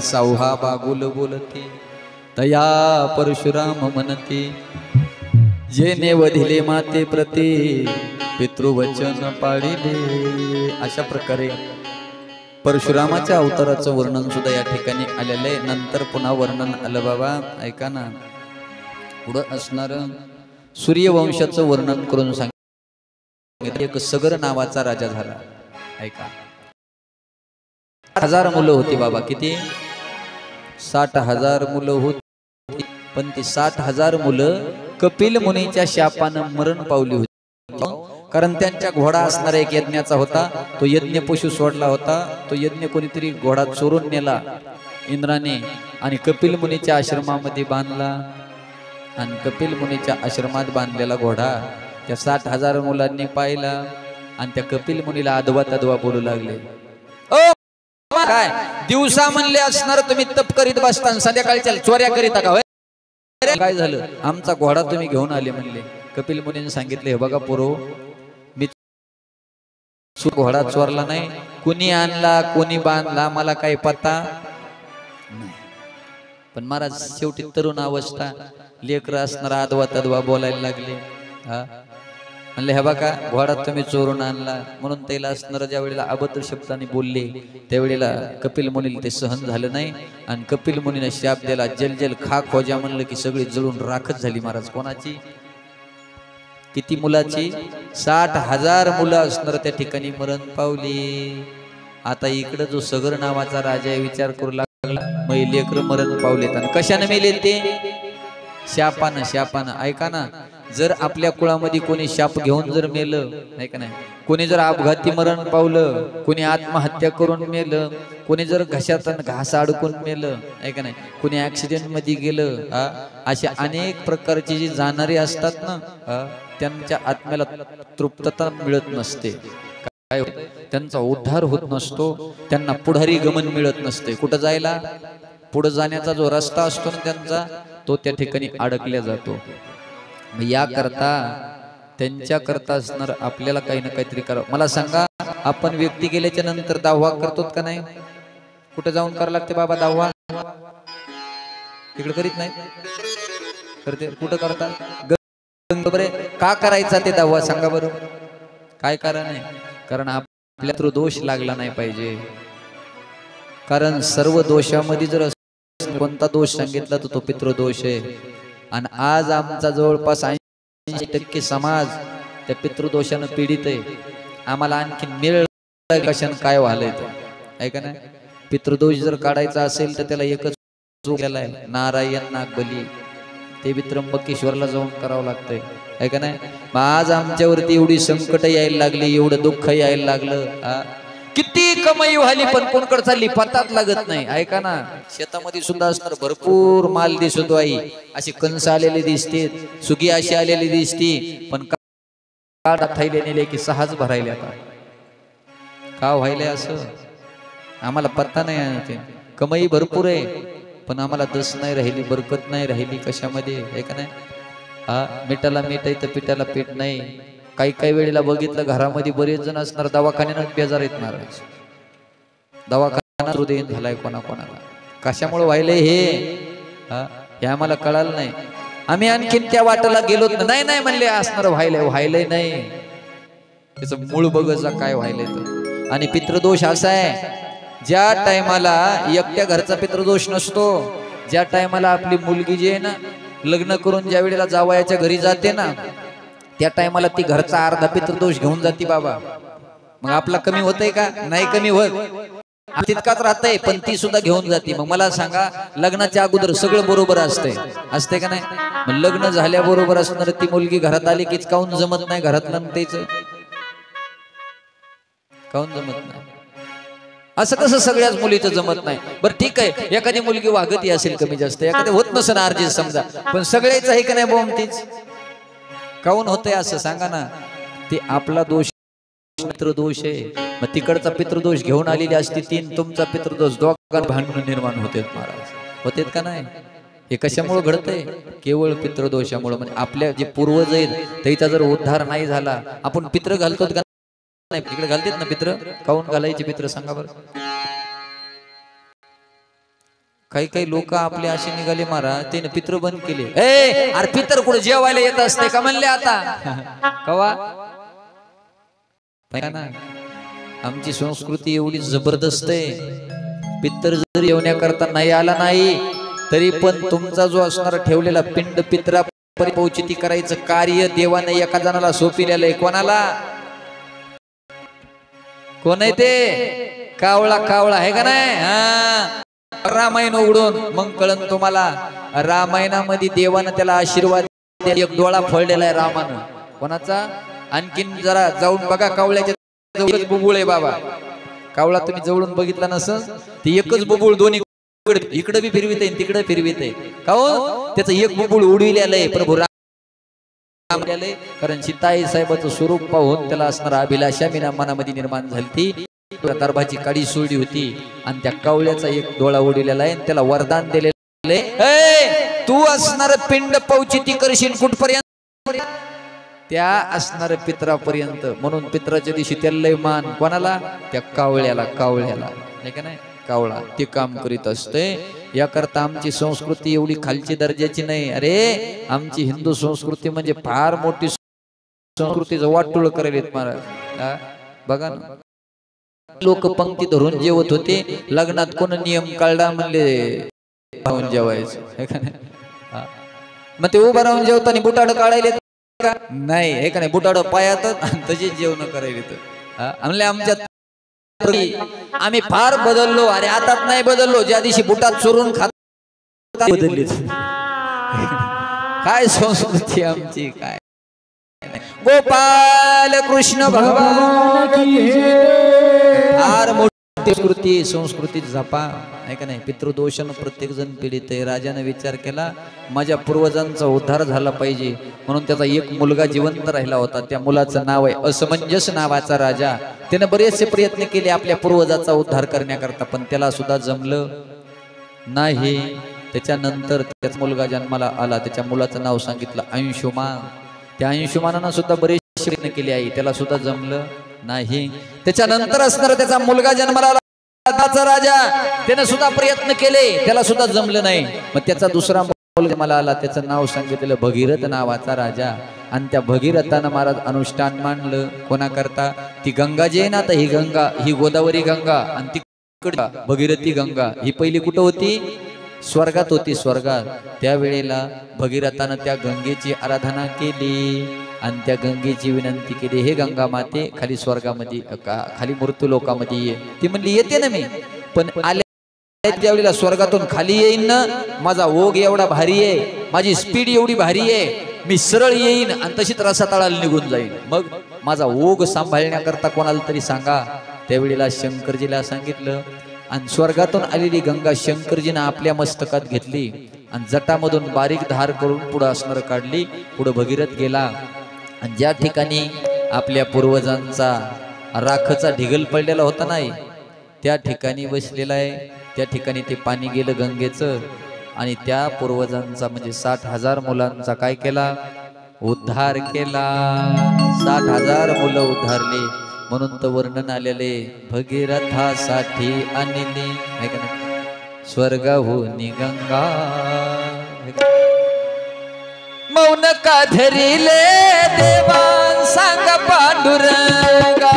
सावहा बागुल बोलते तया परशुराम म्हणते जेने वधिले माते प्रती पितृवचन पाळिले। अशा प्रकारे परशुरामाच्या अवताराचं वर्णन सुद्धा या ठिकाणी आलेलं आहे। नंतर पुन्हा वर्णन आलं बाबा ऐका ना, पुढं असणार सूर्यवंशाचं वर्णन करून सांगितलं। एक सगर नावाचा राजा झाला ऐका। 60,000 मुलं होती बाबा, किती 60,000 मुलं होती, पण ती 60,000 मुलं कपिल मुनीच्या शापानं मरण पावली होती। कारण त्यांच्या घोडा असणारा एक यज्ञाचा होता, तो यज्ञ पशु सोडला होता, तो यज्ञ कोणीतरी घोडा चोरून नेला इंद्राने आणि कपिल मुनीच्या आश्रमामध्ये बांधला। आणि कपिल मुनीच्या आश्रमात बांधलेला घोडा त्या 60,000 मुलांनी पाहिला आणि त्या कपिल मुनीला अदवा तदवा बोलू लागले। ओ काय दिवसा म्हणले असणार तुम्ही तप करीत बसता, संध्याकाळच्या चोऱ्या करीता का? काय झालं? आमचा घोडा तुम्ही घेऊन आले म्हणले। कपिल मुनीने सांगितले हे बघा पोरो, मी घोडा चोरला नाही, कुणी आणला कोणी बांधला मला काही पत्ता नाही। पण महाराज शेवटी तरुण अवस्था, लेकर असणारा अदवा तदवा बोलायला लागले। हा म्हणले हे बघा घोडा तुम्ही चोरून आणला म्हणून त्याला असणारा ज्या वेळेला अभद्र शब्दाने बोलले त्यावेळेला कपिल मुनीला ते सहन झालं नाही आणि कपिल मुनीने शाप दिला, जल जल खाक हो जा म्हणलं की सगळी जळून राखच झाली। महाराज कोणाची? किती मुलाची? 60,000 मुलं असणार त्या ठिकाणी मरण पावली। आता इकडे जो सगर नावाचा राजा आहे विचार करू लागला, मै लेकर मरण पावलेत आणि कशाने मेले ते? शापानं। शापानं ऐका ना, जर आपल्या कुळामध्ये कोणी शाप घेऊन जर मेलं ऐका नाही, कोणी जर अपघाती मरण पावलं, कोणी आत्महत्या करून मेलं, कोणी जर घशात घास अडकून मेलं ऐका नाही, कोणी ऍक्सिडेंट मध्ये गेलं, अशा अनेक प्रकारची जी जाणारी असतात ना, त्यांच्या आत्म्याला तृप्तता मिळत नसते, काय त्यांचा उद्धार होत नसतो, त्यांना पुढारी गमन मिळत नसते। कुठं जायला? पुढे जाण्याचा जो रस्ता असतो ना त्यांचा, तो त्या ठिकाणी अडकल्या जातो। या करता त्यांच्या करता असणार आपल्याला काही ना काहीतरी करावं। मला सांगा, आपण व्यक्ती गेल्याच्या नंतर दावा करतो का नाही? कुठे जाऊन करावं लागते बाबा दावा? इकडे करीत नाही करते, कुठं करतात? बरे का करायचा ते दावा सांगा बरं? काय कारण आहे? कारण आपल्या दोष लागला नाही पाहिजे। कारण सर्व दोषामध्ये जर कोणता दोष सांगितला तर तो पितृदोष आहे। आणि आज आमचा जवळपास 80% समाज त्या पितृदोषानं पीडित आहे। आम्हाला आणखी मिळ कशाने काय व्हायलंय ते ऐका ना, पितृदोष जर काढायचा असेल तर त्याला एकच केला आहे, नारायण नागबली, ते बी त्र्यंबकेश्वरला जाऊन करावं लागतंय ऐका नाही। मग आज आमच्यावरती एवढी संकट यायला लागली, एवढं दुःख यायला लागलं, किती कमाई व्हाली पण कोणकडे चालली पताच लागत नाही ऐका ना। शेतामध्ये सुद्धा असणार भरपूर माल दिसतो आई, अशी कणस आलेली दिसते, सुगी अशी आलेली दिसती, पण काढा थैले नेले की सहज भरायले। आता का व्हायले असं आम्हाला पत्ता नाही ते। कमाई भरपूर आहे पण आम्हाला दस नाही राहिली, बरकत नाही राहिली कशामध्ये ऐका नाही। मिठाला मीठ आहे तर पिठाला पीठ नाही। काही काही वेळेला बघितलं घरामध्ये बरेच जण असणार दवाखान्यानं बेजार येत महाराज, दवाखाना हृदय झालाय कोणाकोणाला, कशामुळे व्हायलंय हे आम्हाला कळालं नाही। आम्ही आणखीन त्या वाटाला गेलो नाही, नाही म्हणले असणार व्हायलंय नाही, त्याचं मूळ बघचा काय व्हायलंय तर। आणि पितृदोष असा आहे, ज्या टायमाला एकट्या घरचा पितृदोष नसतो, ज्या टायमाला आपली मुलगी जी आहे ना लग्न करून ज्या वेळेला जावयाच्या घरी जाते ना, त्या टायमाला ती घरचा अर्धा पितृदोष घेऊन जाते बाबा। मग आपला कमी होतंय का? नाही कमी होत, तितकाच राहतंय, पण ती सुद्धा घेऊन जाते। मग मला सांगा, लग्नाच्या अगोदर सगळं बरोबर असते का नाही? मग लग्न झाल्याबरोबर असणार ती मुलगी घरात आली की काऊन जमत नाही घरातलं त्याचं, काऊन जमत नाही? असं कसं सगळ्याच मुलीचं जमत नाही? बरं ठीक आहे, एखादी मुलगी वागती असेल कमी जास्त, एखादी होत नसेल अर्जित समजा, पण सगळ्याच आहे का नाही बोम तीच? काऊन होतंय असं सांगा ना? ते आपला दोष पितृदोष आहे। मग तिकडचा पितृदोष घेऊन आलेली असती तीन, तुमचा पितृदोष, दोघांत भांडण निर्माण होते महाराज, होतेत का नाही? हे कशामुळे घडतंय? केवळ पितृदोषामुळे। म्हणजे आपल्या जे पूर्वज आहेत त्याचा जर उद्धार नाही झाला, आपण पितृ घालतो का नाही? इकडे घालतात ना पितृ, काऊन घालायचे पितृ सांगा बरं? काही काही लोक आपले असे निघाले महाराज, त्याने पित्र बंद केले. अरे पित्र कुठे जेवायला येत असते का म्हणले आता कवा ना. आमची संस्कृती एवढी जबरदस्त आहे. पित्र जर येवण्याकरता नाही आला नाही तरी पण तुमचा जो असणारा ठेवलेला पिंड पित्रा परिपौचिती करायचं कार्य देवाने एका जणाला सोपिलेलं आहे. कोणाला? कोण आहे ते? कावळा. कावळा आहे का नाही? हा, रामायण उघडून मग कळन तुम्हाला. रामायणामध्ये देवानं त्याला आशीर्वाद एक डोळा फोडलेला आहे रामानं. कोणाचा? आणखीन जरा जाऊन बघा. कावळ्याच्या जवळच बुबुळ आहे बाबा. कावळा तुम्ही जवळून बघितला नसेल, ती एकच बुबुळ दोन्ही इकडे बी फिरवित आहे तिकडे फिरवित आहे. काहून? त्याचं एक बुबुळ उडविलेलं आहे प्रभू राम. कारण सीताई साहेबाचं स्वरूप पाहून त्याला असणारा अभिलाषा मीना मनामध्ये निर्माण झाली. ती दरबाची काडी सोडली होती आणि त्या कावळ्याचा एक डोळा उडविलेला आहे. त्याला वरदान दिलेलं आहे, तू असणार पिंड पौचिती करशील कुठपर्यंत? त्या असणार पित्रापर्यंत. म्हणून पित्राच्या दिवशी त्याला लय मान. कोणाला? त्या कावळ्याला. कावळ्याला नाही का नाही? कावळा ते काम करीत असते. याकरता आमची संस्कृती एवढी खालची दर्जाची नाही. अरे आमची हिंदू संस्कृती म्हणजे फार मोठी संस्कृतीचं वाटोळ करायला महाराज. बघा ना, लोक पंक्ती धरून जेवत होते. लग्नात कोण नियम काढला म्हणले जेवायचं. मग ते उभं राहून जेवताना बुटाड काढायले नाही हे का नाही? बुटाड पायात तसेच जेवण करायले. म्हणले आमच्यात आम्ही फार बदललो. अरे आता नाही बदललो. ज्या दिवशी बुटात चोरून खात बदलली. काय संस्कृती आमची काय. गोपाल कृष्ण भगवान फार मोठी संस्कृती. संस्कृती जपा आहे का नाही? पितृदोषण प्रत्येक जण पीडित आहे. राजाने विचार केला माझ्या पूर्वजांचा उद्धार झाला पाहिजे म्हणून त्याचा एक मुलगा जिवंत राहिला होता. त्या मुलाचं नाव आहे असमंजस नावाचा राजा. त्याने बरेचसे प्रयत्न केले आपल्या पूर्वजाचा उद्धार करण्याकरता, पण त्याला सुद्धा जमलं नाही. त्याच्यानंतर त्याचा मुलगा जन्माला आला. त्याच्या मुलाचं नाव सांगितलं अंशुमान. त्या अंशुमानानं सुद्धा बरेचसे प्रयत्न केले आहे, त्याला सुद्धा जमलं नाही. त्याच्यानंतर असणार त्याचा मुलगा जन्माला आला राजा. त्याने सुद्धा प्रयत्न केले, त्याला सुद्धा जमलं नाही. मग त्याचा दुसरा मुलगा मला आला. त्याचं नाव सांगितलं भगीरथ नावाचा राजा. आणि त्या भगीरथानं महाराज अनुष्ठान मांडलं. कोणाकरता? ती गंगा जी आहे ना, तर ही गंगा, ही गोदावरी गंगा आणि ती भगीरथी गंगा, ही पहिली कुठं होती? स्वर्गात होती. स्वर्गात. त्यावेळेला भगीरथानं त्या गंगेची आराधना केली आणि त्या गंगेची विनंती केली, हे गंगा माते खाली स्वर्गामध्ये खाली मृत्यू लोकामध्ये ये. ती म्हणली येते ना मी, पण आल्या त्यावेळेला स्वर्गातून खाली येईन ना, माझा ओघ एवढा भारी आहे, माझी स्पीड एवढी भारी आहे, मी सरळ येईन आणि तशीच रसातळाला निघून जाईन. मग माझा ओघ सांभाळण्याकरता कोणाला तरी सांगा. त्यावेळेला शंकरजीला सांगितलं आणि स्वर्गातून आलेली गंगा शंकरजीनं आपल्या मस्तकात घेतली आणि जटामधून बारीक धार करून पुढं असणार काढली. पुढं भगीरथ गेला आणि ज्या ठिकाणी आपल्या पूर्वजांचा राखचा ढिगल पडलेला होता नाही, त्या ठिकाणी बसलेला आहे. त्या ठिकाणी ते पाणी गेलं गंगेचं आणि त्या पूर्वजांचा म्हणजे 60,000 मुलांचा काय केला? उद्धार केला. 60,000 मुलं उद्धारली. म्हणून तर वर्णन आलेले भगीरथासाठी आणली स्वर्गाहून गंगा. मौन का धरिले देवा सांग पांडुरंगा.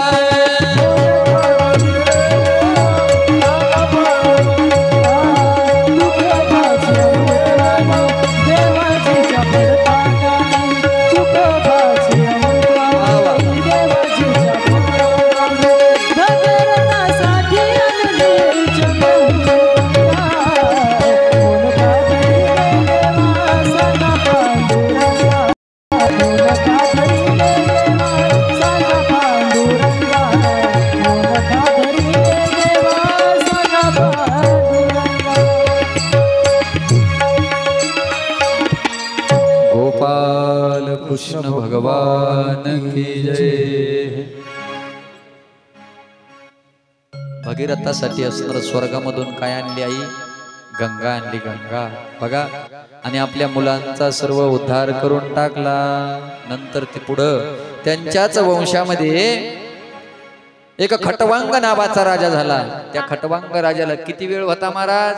कृष्ण भगवान की जय. भगीरथासाठी असणार स्वर्गामधून काय आणली आई? गंगा आणली. गंगा बघा. आणि आपल्या मुलांचा सर्व उद्धार करून टाकला. नंतर ते पुढं त्यांच्याच वंशामध्ये एक खटवांग नावाचा राजा झाला. त्या खटवांग राजाला किती वेळ होता महाराज?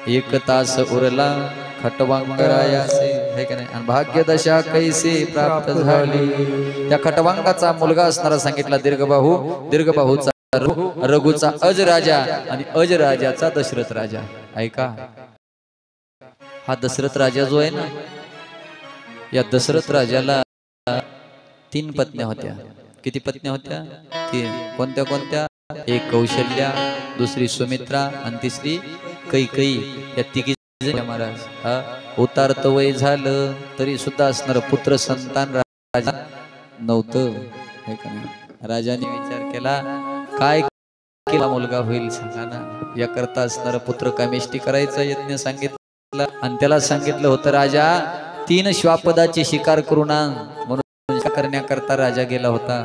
एक तास उरला खटवांगरायासे, हे का नाही, आणि भाग्यदशा कैसे प्राप्त झाली. त्या खटवांगाचा मुलगा असणारा सांगितला दीर्घबाहू, दीर्घबाहूचा रघुचा अज राजा आणि अज राजाचा दशरथ राजा. ऐका, हा दशरथ राजा जो आहे ना, या दशरथ राजाला 3 पत्न्या होत्या. किती पत्न्या होत्या? 3. कोणत्या कोणत्या? एक कौशल्या, दुसरी सुमित्रा आणि तिसरी कैकेयी. या तिघी महाराज. हा उतारत वय झालं तरी सुद्धा असणार पुत्र संतान राजा नव्हतं, हे का नाही. राजाने विचार केला, काय केला मुलगा होईल सांगा ना. याकरता असणार पुत्र कामेष्टी करायचा यज्ञ सांगितला आणि त्याला सांगितलं होतं, राजा 3 श्वापदाची शिकार करून आण म्हणून करण्याकरता राजा गेला होता.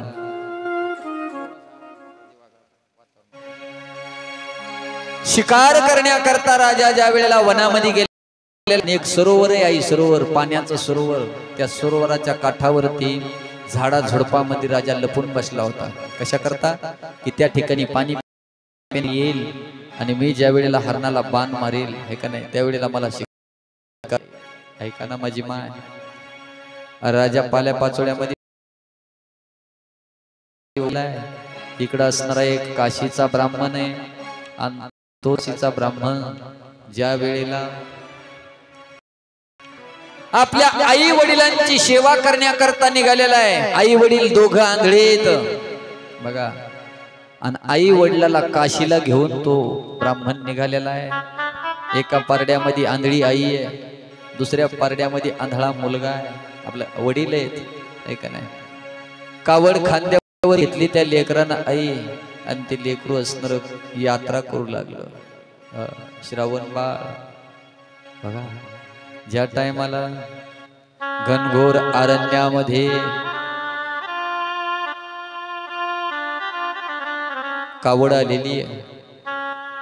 शिकार करण्याकरता राजा ज्या वेळेला वनामध्ये गेला, एक सरोवर आहे आई, सरोवर, पाण्याचं सरोवर. त्या सरोवराच्या काठावरती झाडा झुडपामध्ये राजा लपून बसला होता. कशा करता? की त्या ठिकाणी पाणी येईल आणि मी ज्या वेळेला हरणाला बाण मारेल, हे का नाही, त्यावेळेला मला शिकार. ऐका ना माझी माय. राजा पाल्या पाचोळ्यामध्ये इकडं असणारा एक काशीचा ब्राह्मण आहे आणि तोशीचा ब्राह्मण ज्या वेळेला आपल्या आई वडिलांची सेवा करण्याकरता निघालेला आहे. आई वडील दोघं आंधळेत बघा, आणि आई वडिलाला काशीला घेऊन तो ब्राह्मण निघालेला आहे. एका पारड्यामध्ये आंधळी आई आहे, दुसऱ्या पारड्यामध्ये आंधळा मुलगा आहे. आपल्या वडील आहेत, हे का नाही. कावड खांद्यावर घेतली त्या लेकरांना आई, आणि ते लेकरू असणार यात्रा करू लागलं. श्रावण बाळ बघा, ज्या टायमाला घनघोर अरण्यामध्ये कावड आलेली आहे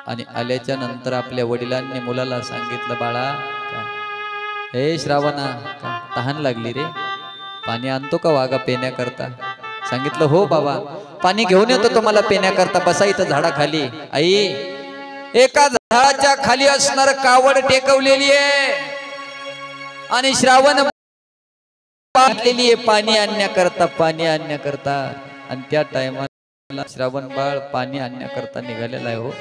आणि आल्याच्या नंतर आपल्या वडिलांनी मुलाला सांगितलं, बाळा हे श्रावणा, तहान लागली रे, पाणी आणतो का वागा पेण्याकरता. सांगितलं, हो बाबा पाणी घेऊन येतो तुम्हाला पेण्याकरता, बसा इथं झाडाखाली. आई, एका झाडाच्या खाली असणार कावड टेकवलेली आहे आणि श्रावण पाठलेली आहे पाणी आणण्याकरता, पाणी आणण्याकरता. आणि त्या टायमाला श्रावण बाळ पाणी आणण्याकरता निघालेला आहे. हो,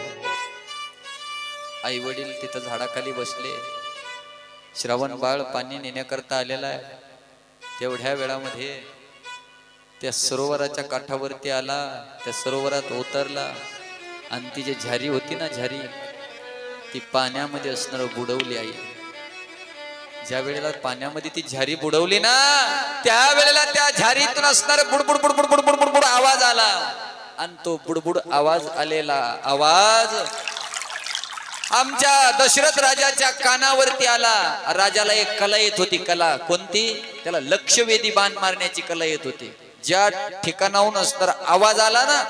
आई वडील तिथं झाडाखाली बसले, श्रावण बाळ पाणी नेण्याकरता आलेला आहे. तेवढ्या वेळामध्ये त्या सरोवराच्या काठावरती आला, त्या सरोवरात उतरला आणि ती जी झारी होती ना, झारी ती पाण्यामध्ये असणार बुडवली. आई ज्या वेळेला पाण्यामध्ये ती झारी बुडवली ना, त्या वेळेला त्या झारीतून असणार बुडबुड बुडबुड बुडबुड बुडबुड आवाज आला. आणि तो बुडबुड आवाज आलेला आवाज आमच्या दशरथ राजाच्या कानावरती आला. राजाला एक कला येत होती. कला कोणती? त्याला लक्षवेधी बाण मारण्याची कला येत होती. ज्या ठिकाणाहून असणार आवाज आला ना,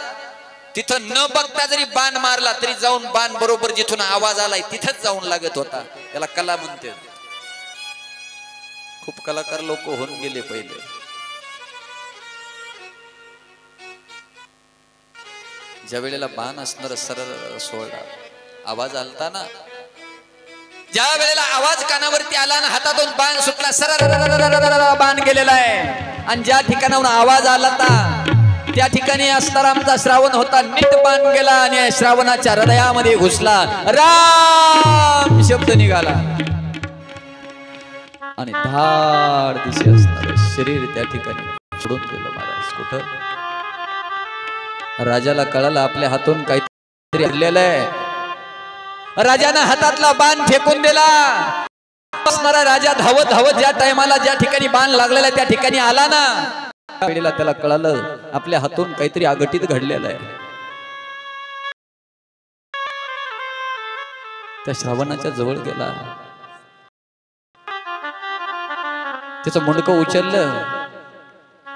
तिथं न बघता जरी बाण मारला तरी जाऊन बाण बरोबर जिथून आवाज आलाय तिथंच जाऊन लागत होता. त्याला कला म्हणते. खूप कलाकार लोक होऊन गेले पहिले. ज्या वेळेला बाण असणार सरळ सोळा आवाज आलता ना, ज्या वेळेला आवाज कानावरती आला ना, हातातून बाण सुटला, सरळ बाण गेलेला आहे. आणि ज्या ठिकाणाहून आवाज आला त्या ठिकाणी असणारा आमचा श्रावण होता, नीट बाण गेला आणि श्रावणाच्या हृदयामध्ये घुसला. राम शब्द निघाला आणि धाड दिशे असणार शरीर त्या ठिकाणी सोडून गेलं. महाराज कुठं? राजाला कळालं आपल्या हातून काहीतरी हरलेलं आहे. राजाने हातातला बाण फेकून दिला. असणारा राजा धावत धावत ज्या टायमाला ज्या ठिकाणी बाण लागलेला त्या ठिकाणी आला ना, वेळेला त्याला कळालं आपल्या हातून काहीतरी अघटित घडलेलं आहे. त्या श्रावणाच्या जवळ गेला, त्याचं मुंडकं उचललं,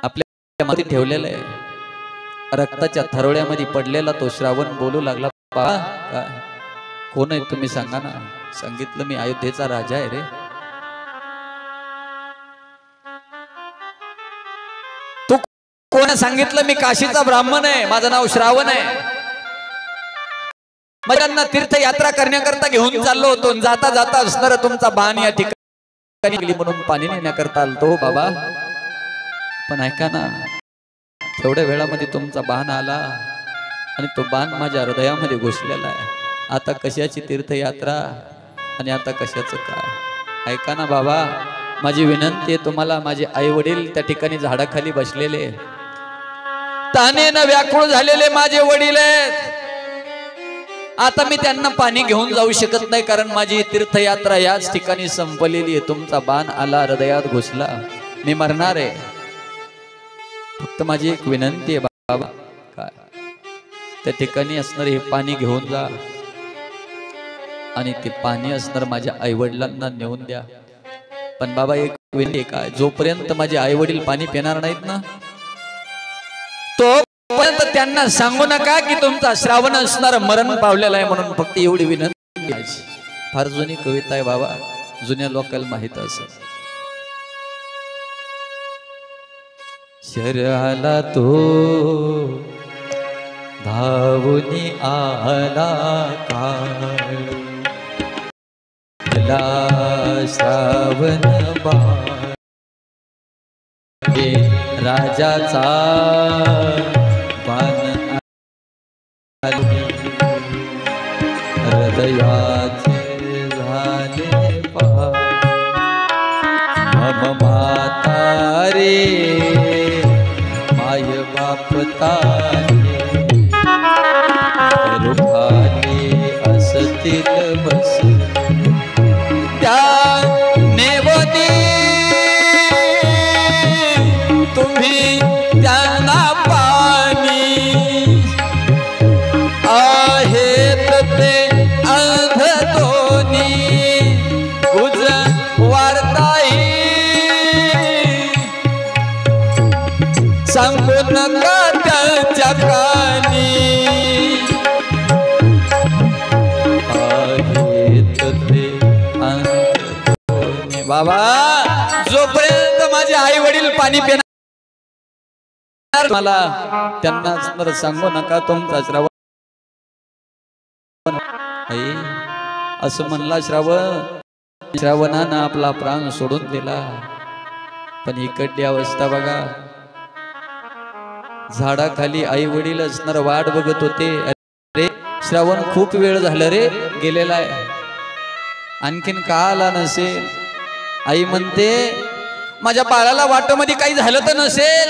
आपल्या मध्ये ठेवलेलं आहे. रक्ताच्या थरोळ्यामध्ये पडलेला तो श्रावण बोलू लागला, कोण आहे तुम्ही सांगा ना. सांगितलं, मी अयोध्येचा राजा आहे रे. तू कोण? सांगितलं, मी काशीचा ब्राह्मण आहे, माझं नाव श्रावण आहे. त्यांना तीर्थयात्रा करण्याकरता घेऊन चाललो होतो, जाता जाता असणार तुमचा बाण या ठिकाणी म्हणून पाणी नेण्याकरता आलतो बाबा. पण ऐका ना, तेवढ्या वेळामध्ये तुमचा बाण आला आणि तो बाण माझ्या हृदयामध्ये घुसलेला आहे. आता कशाची तीर्थयात्रा आणि आता कशाचं काय? ऐका ना बाबा, माझी विनंती आहे तुम्हाला. माझे आई वडील त्या ठिकाणी झाडाखाली बसलेले, तानेनं व्याकुळ झालेले माझे वडील आहेत. आता मी त्यांना पाणी घेऊन जाऊ शकत नाही, कारण माझी तीर्थयात्रा याच ठिकाणी संपलेली आहे. तुमचा बाण आला, हृदयात घुसला, मी मरणार आहे. फक्त माझी एक विनंती आहे बाबा, काय त्या ठिकाणी असणार हे पाणी घेऊन जा आणि ते पाणी असणार माझ्या आई वडिलांना नेऊन द्या. पण बाबा एक विनंती, काय जोपर्यंत माझे आई वडील पाणी पिणार नाहीत ना, तोपर्यंत त्यांना सांगू नका की तुमचा श्रावण असणार मरण पावलेला आहे म्हणून. फक्त एवढी विनंती. फार जुनी कविता आहे बाबा, जुन्या लोकांना माहित असेल. शरआला तो धावूनी आला काळ, श्रावण बाळ राजाचा बाण हृदयाचे झाले पहा. मम माता रे माय बाप तारे, रुखाने असतील बस त्या नेवदी, तुम्ही त्यांना पाणी आहेत ते अंध दोन्ही गुज वार्ताही सांगू नका त्यांच्या कानी. बाबा, जोपर्यंत माझे आई वडील पाणी पिणार मला त्यांना सांगू नका तुमचा श्रावण. असं म्हणला श्रावणानं आपला प्राण सोडून दिला. पण इकडली अवस्था बघा, झाडाखाली आई वडील असणार वाट बघत होते. अरे श्रावण खूप वेळ झालं रे गेलेला आहे, आणखीन का आला नसेल. आई म्हणते माझ्या बाळाला वाटोमध्ये काही झालं तर नसेल.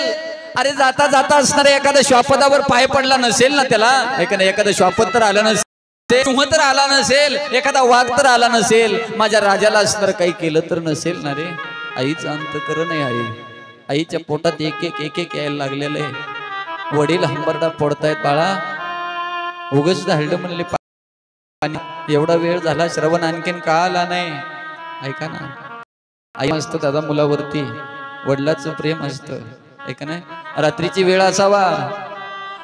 अरे जाता जाता असणार एखाद्या श्वापदावर पाय पडला नसेल ना त्याला, एखादा श्वापद तर आला नसेल, सिंह तर आला नसेल, एखादा वाघ तर आला नसेल, माझ्या राजाला असणार काही केलं तर नसेल ना रे. आईचं अंतःकरण आहे. आईच्या पोटात एक एक यायला लागलेलं आहे. वडील हंबरडा फोडतायत, बाळा उगच धाडलं म्हणले पाणी, एवढा वेळ झाला श्रवण आणखीन का आला नाही. ऐका ना, आई असतं दादा मुलावरती, वडिलाचं प्रेम असतं. ऐका नाही, रात्रीची वेळ असावा,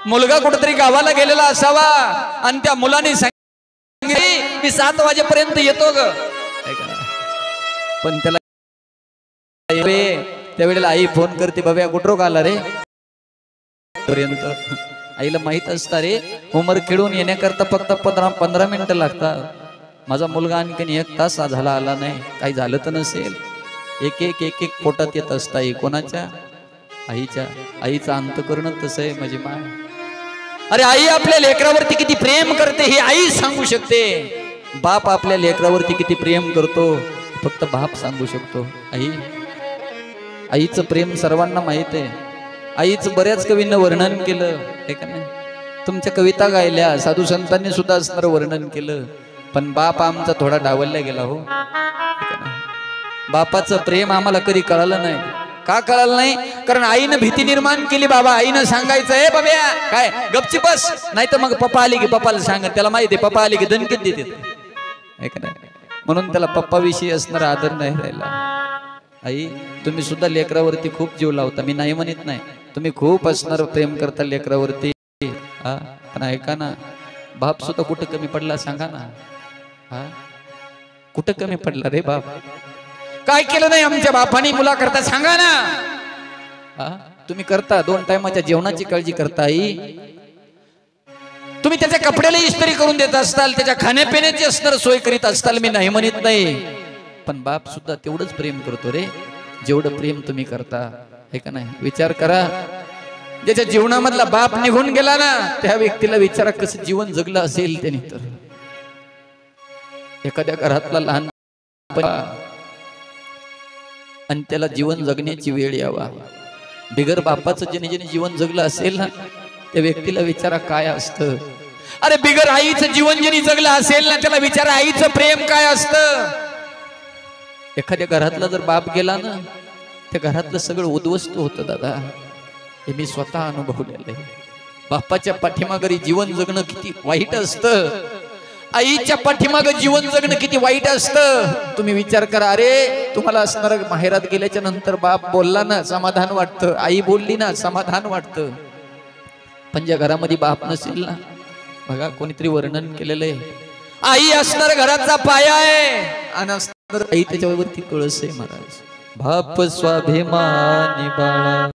मुलगा कुठेतरी गावाला गेलेला असावा आणि त्या मुलाने सांगितले मी 7 वाजेपर्यंत येतो ग. ऐका ना, पण त्याला त्यावेळेला आई फोन करते, बाबा कुठं आला रे पर्यंत. आईला माहित असतं रे होमवर्क खेळून येण्याकरता फक्त 15 मिनिटं लागतात. माझा मुलगा आणखीन 1 तास झाला आला नाही, काही झालं तर नसेल. एक एक पोटात येत असता. कोणाच्या? आईच्या. आईचं अंतःकरण तसं आहे माझी माय. अरे आई आपल्या लेकरावरती किती प्रेम करते हे आई सांगू शकते. बाप आपल्या लेकरावरती किती प्रेम करतो फक्त बाप सांगू शकतो. आईचं प्रेम सर्वांना माहित आहे. आईचं बऱ्याच कवींना वर्णन केलं आहे का नाही. तुमच्या कविता गायल्या, साधू संतांनी सुद्धा असणार वर्णन केलं. पण बाप आमचा थोडा डावलला गेला हो. बापाचं प्रेम आम्हाला कधी कळालं नाही. का कळालं नाही? कारण आईनं भीती निर्माण केली. बाबा आईनं सांगायचं हे बाब्या काय गपची बस, नाही तर मग पप्पा आली की पप्पाला सांगत. त्याला माहिती आहे पप्पा आली की दणकीत देते आहे का नाही. म्हणून त्याला पप्पा विषयी असणार आदर नाही राहिला. आई तुम्ही सुद्धा लेकरावरती खूप जीव लावता, मी नाही म्हणत नाही. तुम्ही खूप असणार प्रेम करता लेकरावरती. पण ऐका ना, बाप सुद्धा कुठं कमी पडला सांगा ना. कुठं कमी पडला रे बाप? काय केलं नाही आमच्या बापानी मुला करता सांगा ना. तुम्ही करता 2 टायमाच्या जेवणाची काळजी करता. आई तुम्ही त्याच्या कपड्याला इस्त्री करून देत असताल, त्याच्या खाण्यापिण्याची असणार सोय करीत असताल, मी नाही म्हणत नाही, पण बाप सुद्धा तेवढंच प्रेम करतो रे जेवढं प्रेम तुम्ही करता, हे का नाही? विचार करा, ज्याच्या जीवनामधला बाप निघून गेला ना त्या व्यक्तीला विचारा कसं जीवन जगलं असेल त्याने. तर एखाद्या घरातला लहान आणि त्याला जीवन जगण्याची वेळ यावा, बिगर बापाचं ज्याने ज्याने जीवन जगलं असेल ना त्या व्यक्तीला विचारा काय असतं. अरे बिगर आईचं जीवन ज्याने जगलं असेल ना त्याला विचारा आईचं प्रेम काय असतं. एखाद्या घरातला जर बाप गेला ना त्या घरातलं सगळं उद्ध्वस्त होतं दादा, हे मी स्वतः अनुभवलेलं आहे. बापाच्या पाठीमागे जीवन जगणं किती वाईट असतं, आईच्या पाठीमागे जीवन जगणं किती वाईट असतं. तुम्ही विचार करा, अरे तुम्हाला असणार माहेरात गेल्याच्या नंतर बाप बोलला ना समाधान वाटतं, आई बोलली ना समाधान वाटतं, पण ज्या घरामध्ये बाप नसेल ना, बघा कोणीतरी वर्णन केलेलं आहे, आई असणार घराचा पाया आहे आणि असणार आई त्याच्यावरती कळस आहे महाराज. बाप स्वाभिमानी बाळा,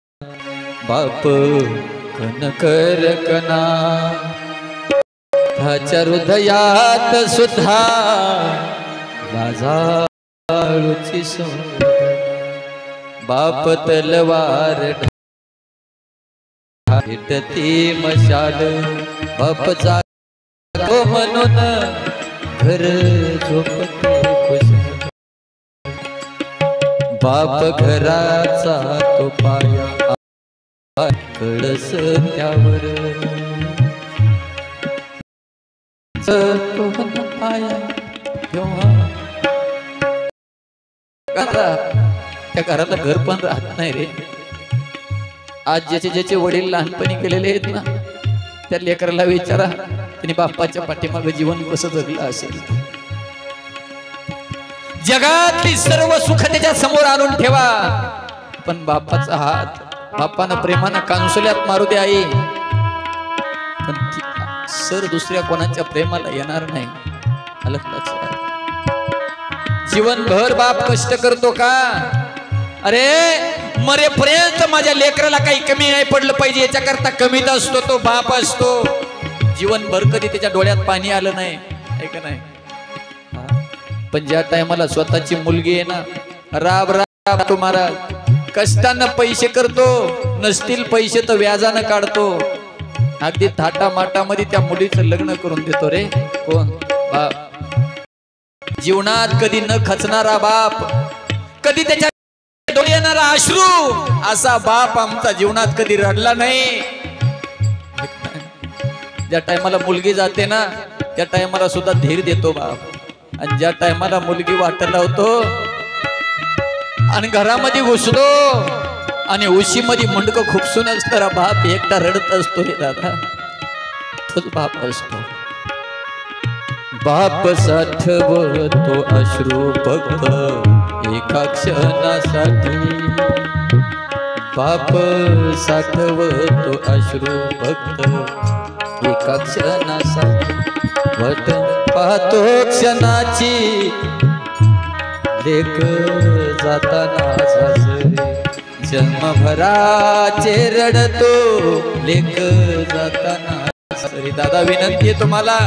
बाप कनकर कना, त्याच्या हृदयात सुद्धा लाजाळूची सोड, बाप तलवार भेटती मशाल, बाप जागो म्हणून घर झोपते खुश, बाप घराचा तो पाया, कळस त्यावर तो पाया त्या घराला घर पण राहत नाही रे. आज ज्याचे ज्याचे वडील लहानपणी केलेले आहेत ना त्या लेकराला विचारा त्यांनी बाप्पाच्या पाठीमागे जीवन कसं जगलं असेल. जगातली सर्व सुख त्याच्या समोर आणून ठेवा, पण बाप्पाचा हात बाप्पानं प्रेमानं कांसुल्यात मारू दे आई, पण सर दुसऱ्या कोणाच्या प्रेमाला येणार नाही. लक्षात, जीवनभर बाप कष्ट करतो का? अरे मरेपर्यंत माझ्या लेकराला काही कमी नाही पडलं पाहिजे याच्याकरता कमीत असतो तो बाप असतो. जीवनभर कधी त्याच्या डोळ्यात पाणी आलं नाही, ऐका नाही, पण ज्या टायमाला स्वतःची मुलगी आहे ना, राब राब तुम्हाला कष्टानं पैसे करतो, नसतील पैसे तर व्याजानं काढतो, अगदी थाटा माटामध्ये त्या मुलीचं लग्न करून देतो रे. कोण? बाप. जीवनात कधी न खचणारा बाप, कधी त्याच्या डोळे येणारा अश्रू, असा बाप आमचा जीवनात कधी रडला नाही. ज्या टायमाला मुलगी जाते ना त्या टायमाला सुद्धा धीर देतो बाप, आणि ज्या टायमाला मुलगी वाटला होतो आणि घरामध्ये घुसलो आणि उशीमध्ये मुंडक खुपसून असणारा बाप एकटा रडत असतो रे दादा, तोच बाप असतो. बाप साठवतो अश्रू फक्त एका क्षणासाठी, बाप साठवतो अश्रू फक्त एका क्षणासाठी, वाट पाहतो क्षणाची लेक जाताना सासरे, जन्मभराचे रडतो लेक जाताना सासरे. दादा विनंती आहे तुम्हाला,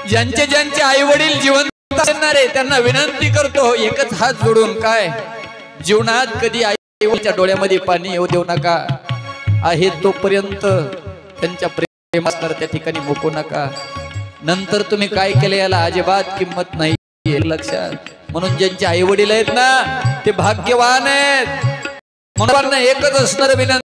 ज्यांचे ज्यांचे आई वडील जिवंत असणार आहे त्यांना विनंती करतो एकच हात जोडून, काय जीवनात कधी आई वडिलांच्या डोळ्यामध्ये पाणी येऊ देऊ नका. आहे तोपर्यंत त्यांच्या प्रेम असणार त्या ठिकाणी मुकू नका. नंतर तुम्ही काय केलं याला अजिबात किंमत नाही, लक्षात. म्हणून ज्यांचे आई वडील आहेत ना ते भाग्यवान आहेत. म्हणून एकच असणार विनंती,